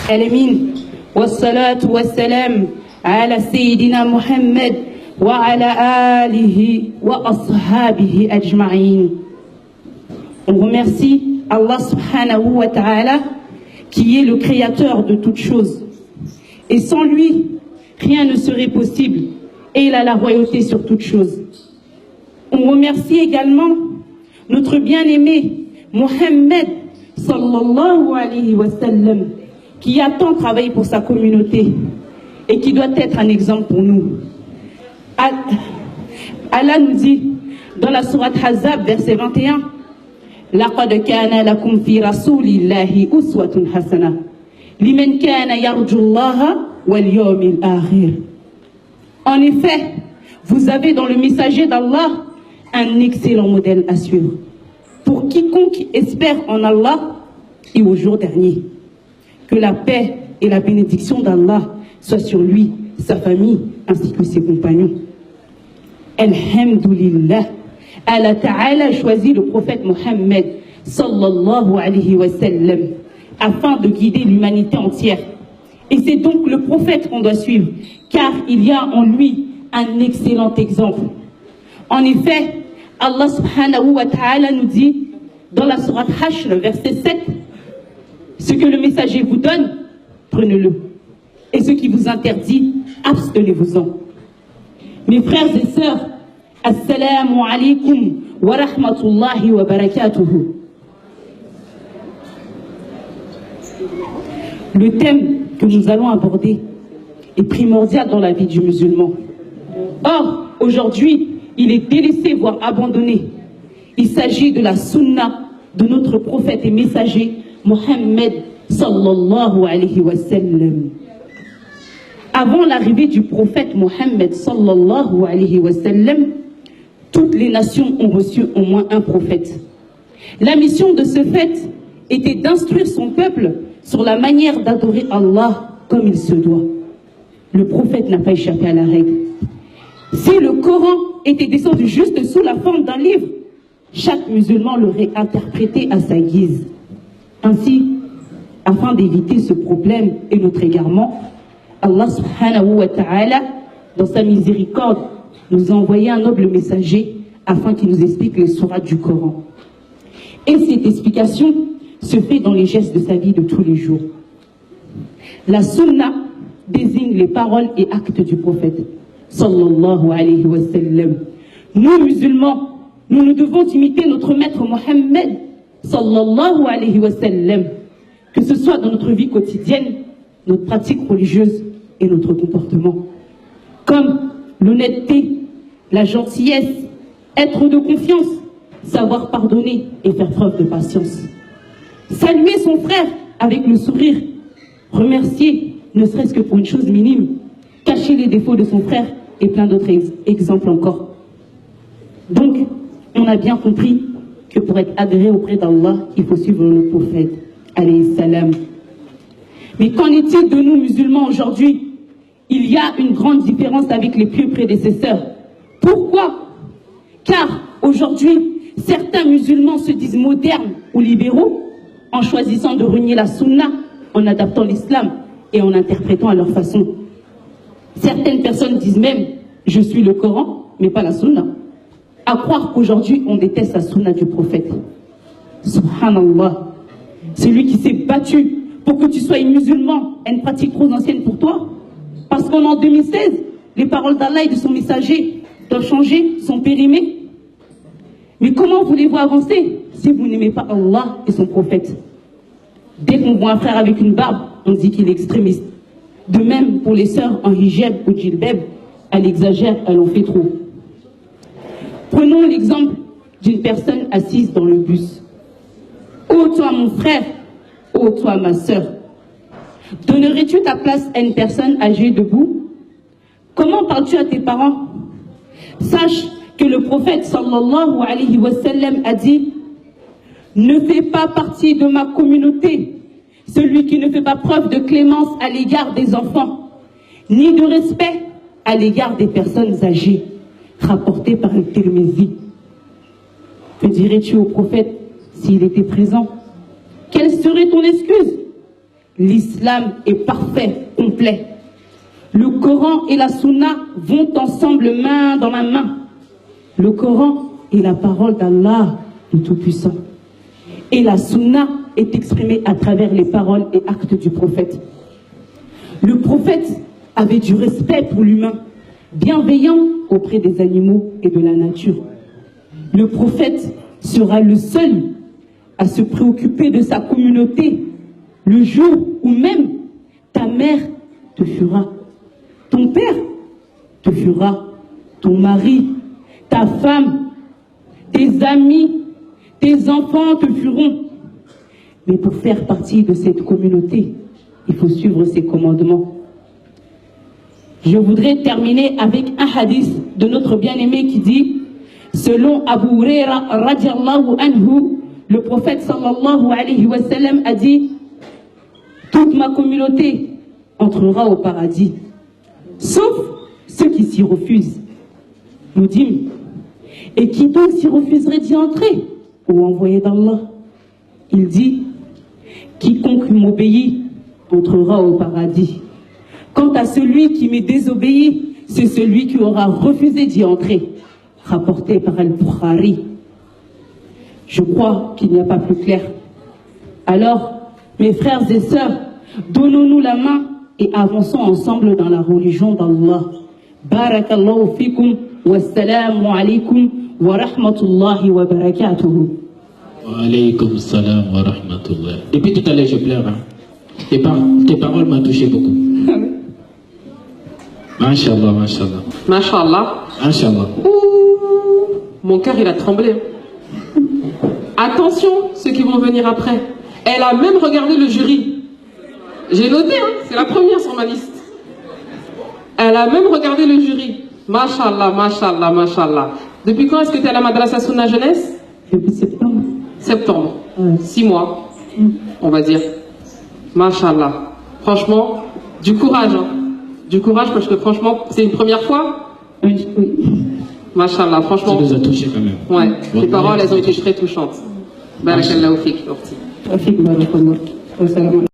العالمين والصلاة والسلام على سيدنا محمد وعلى آله وأصحابه أجمعين. On remercie Allah subhanahu wa ta'ala qui est le créateur de toutes choses. Et sans lui, rien ne serait possible et il a la royauté sur toutes choses. On remercie également notre bien-aimé Mohammed sallallahu alayhi wa sallam qui a tant travaillé pour sa communauté et qui doit être un exemple pour nous. Allah nous dit dans la sourate Ahzab verset 21 لقد كان لكم في رسول الله أسوة حسنة لمن كان يرجو الله واليوم الآخر. En effet, vous avez dans le messager d'Allah un excellent modèle à suivre pour quiconque espère en Allah et au jour dernier. Que la paix et la bénédiction d'Allah soient sur lui, sa famille ainsi que ses compagnons. Alhamdulillah, Allah Ta'ala choisit le prophète Mohammed sallallahu alayhi wa sallam afin de guider l'humanité entière. Et c'est donc le prophète qu'on doit suivre, car il y a en lui un excellent exemple. En effet, Allah subhanahu wa ta'ala nous dit dans la sourate Hashr, verset 7, ce que le messager vous donne, prenez-le. Et ce qui vous interdit, abstenez-vous-en. Mes frères et sœurs, assalamu alaikum wa rahmatullahi wa barakatuhu. Le thème que nous allons aborder est primordial dans la vie du musulman. Or, aujourd'hui, il est délaissé, voire abandonné. Il s'agit de la sunna de notre prophète et messager, Mohammed sallallahu alayhi wa sallam. Avant l'arrivée du prophète Mohammed sallallahu alayhi wa sallam, toutes les nations ont reçu au moins un prophète. La mission de ce fait était d'instruire son peuple sur la manière d'adorer Allah comme il se doit. Le prophète n'a pas échappé à la règle. Si le Coran était descendu juste sous la forme d'un livre, chaque musulman l'aurait interprété à sa guise. Ainsi, afin d'éviter ce problème et notre égarement, Allah subhanahu wa ta'ala, dans sa miséricorde, nous a envoyé un noble messager afin qu'il nous explique les sourates du Coran. Et cette explication se fait dans les gestes de sa vie de tous les jours. La sunna désigne les paroles et actes du prophète sallallahu alayhi wa sallam. Nous musulmans, nous devons imiter notre maître Mohammed sallallahu alayhi wa sallam, que ce soit dans notre vie quotidienne, notre pratique religieuse et notre comportement. Comme l'honnêteté, la gentillesse, être de confiance, savoir pardonner et faire preuve de patience. Saluer son frère avec le sourire, remercier, ne serait-ce que pour une chose minime, cacher les défauts de son frère et plein d'autres exemples encore. Donc, on a bien compris que pour être agréé auprès d'Allah, il faut suivre le prophète, alayhi salam. Mais qu'en est-il de nous musulmans aujourd'hui? Il y a une grande différence avec les pieux prédécesseurs. Pourquoi? Car aujourd'hui, certains musulmans se disent modernes ou libéraux en choisissant de renier la sunna, en adaptant l'islam et en interprétant à leur façon. Certaines personnes disent même « je suis le Coran, mais pas la sunna ». À croire qu'aujourd'hui, on déteste la sunna du prophète. Subhanallah. Celui qui s'est battu pour que tu sois musulman à une pratique trop ancienne pour toi. Parce qu'en 2016, les paroles d'Allah et de son messager doivent changer, sont périmées. Mais comment voulez-vous avancer si vous n'aimez pas Allah et son prophète? Dès qu'on voit un frère avec une barbe, on dit qu'il est extrémiste. De même pour les sœurs en hijab ou djilbab, elle exagère, elle en fait trop. Prenons l'exemple d'une personne assise dans le bus. Ô toi mon frère, ô toi ma sœur, donnerais-tu ta place à une personne âgée debout? Comment parles-tu à tes parents? Sache que le prophète sallallahu alayhi wa sallam a dit: ne fais pas partie de ma communauté celui qui ne fait pas preuve de clémence à l'égard des enfants, ni de respect à l'égard des personnes âgées, rapporté par le Tirmizi. Que dirais-tu au prophète s'il était présent? Quelle serait ton excuse? l'islam est parfait, complet. Le Coran et la Sunna vont ensemble main dans la main. Le Coran est la parole d'Allah, le Tout-Puissant. Et la Sunna est exprimée à travers les paroles et actes du prophète. Le prophète avait du respect pour l'humain, bienveillant auprès des animaux et de la nature. Le prophète sera le seul à se préoccuper de sa communauté le jour où même ta mère te fera, ton père te fera, ton mari, ta femme, tes amis, tes enfants te feront. Mais pour faire partie de cette communauté, il faut suivre ses commandements. Je voudrais terminer avec un hadith de notre bien-aimé qui dit, selon Abu Huraira radiallahu anhu, le prophète sallallahu alayhi wa sallam a dit, toute ma communauté entrera au paradis, sauf ceux qui s'y refusent. Nous dîmes, et qui donc s'y refuserait d'y entrer, ô envoyé d'Allah? Il dit, quiconque m'obéit entrera au paradis. Quant à celui qui m'est désobéi, c'est celui qui aura refusé d'y entrer. Rapporté par Al-Bukhari. Je crois qu'il n'y a pas plus clair. Alors, mes frères et sœurs, donnons-nous la main et avançons ensemble dans la religion d'Allah. Barakallahu fikum, wassalamu alaikum wa rahmatullahi wa barakatuhu. Wa alaykum salam wa rahmatullah. Depuis tout à l'heure, je pleure. Hein. Tes paroles m'ont touché beaucoup. Masha'Allah, Masha'Allah. Masha'Allah. Masha'Allah. Mon cœur, il a tremblé. Attention, ceux qui vont venir après. Elle a même regardé le jury. J'ai noté, hein, c'est la première sur ma liste. Elle a même regardé le jury. Masha'Allah, Masha'Allah, Masha'Allah. Depuis quand est-ce que tu es à la Madrasa Sunna Jeunesse? Depuis septembre. Septembre. 6 mois, on va dire. Masha'Allah. Franchement, du courage. Hein. Du courage parce que franchement, c'est une première fois. Oui. Masha'Allah, franchement. Ça nous a touchés quand même. Ouais, les paroles, elles ont été très touchantes. Barakallahu fik, Orti. Trafic, barakallah.